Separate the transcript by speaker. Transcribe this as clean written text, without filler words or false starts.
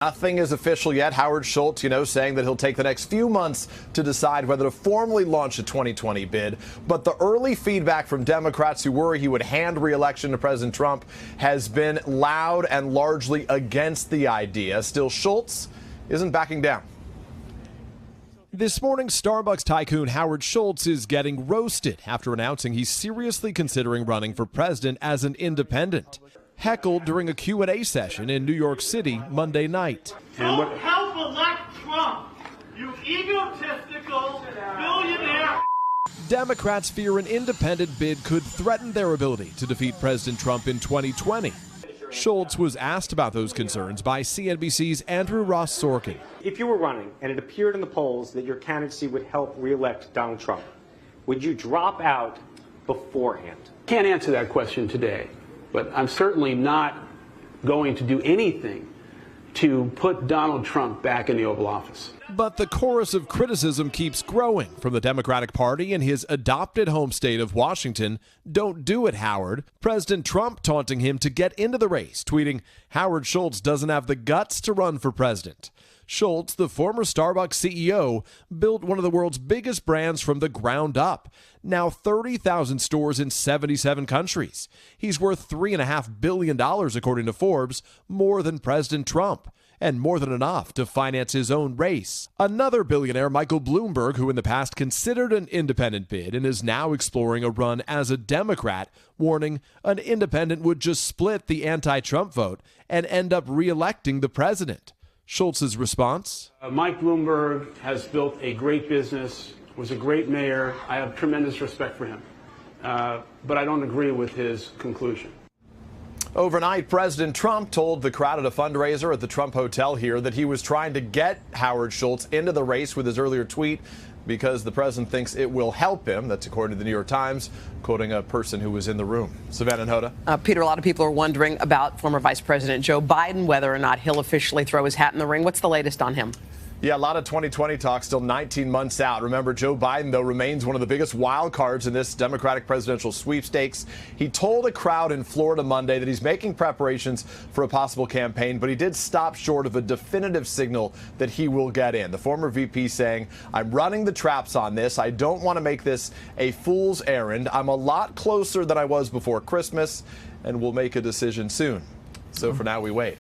Speaker 1: Nothing is official yet. Howard Schultz, saying that he'll take the next few months to decide whether to formally launch a 2020 bid. But the early feedback from Democrats who worry he would hand re-election to President Trump has been loud and largely against the idea. Still, Schultz isn't backing down.
Speaker 2: This morning, Starbucks tycoon Howard Schultz is getting roasted after announcing he's seriously considering running for president as an independent. Heckled during a Q&A session in New York City Monday night.
Speaker 3: Don't help elect Trump, you egotistical billionaire.
Speaker 2: Democrats fear an independent bid could threaten their ability to defeat President Trump in 2020. Schultz was asked about those concerns by CNBC's Andrew Ross Sorkin.
Speaker 4: If you were running and it appeared in the polls that your candidacy would help re-elect Donald Trump, would you drop out beforehand?
Speaker 5: Can't answer that question today, but I'm certainly not going to do anything to put Donald Trump back in the Oval Office.
Speaker 2: But the chorus of criticism keeps growing from the Democratic Party in his adopted home state of Washington. Don't do it, Howard. President Trump taunting him to get into the race, tweeting, Howard Schultz doesn't have the guts to run for president. Schultz, the former Starbucks CEO, built one of the world's biggest brands from the ground up. Now 30,000 stores in 77 countries. He's worth $3.5 billion, according to Forbes, more than President Trump, and more than enough to finance his own race. Another billionaire, Michael Bloomberg, who in the past considered an independent bid and is now exploring a run as a Democrat, warning an independent would just split the anti-Trump vote and end up re-electing the president. Schultz's response?
Speaker 5: Mike Bloomberg has built a great business, was a great mayor. I have tremendous respect for him, but I don't agree with his conclusion.
Speaker 1: Overnight, President Trump told the crowd at a fundraiser at the Trump Hotel here that he was trying to get Howard Schultz into the race with his earlier tweet because the president thinks it will help him. That's according to the New York Times, quoting a person who was in the room. Savannah and Hoda.
Speaker 6: Peter, a lot of people are wondering about former Vice President Joe Biden, whether or not he'll officially throw his hat in the ring. What's the latest on him?
Speaker 1: Yeah, a lot of 2020 talk, still 19 months out. Remember, Joe Biden, though, remains one of the biggest wild cards in this Democratic presidential sweepstakes. He told a crowd in Florida Monday that he's making preparations for a possible campaign, but he did stop short of a definitive signal that he will get in. The former VP saying, I'm running the traps on this. I don't want to make this a fool's errand. I'm a lot closer than I was before Christmas, and we'll make a decision soon. So for now, we wait.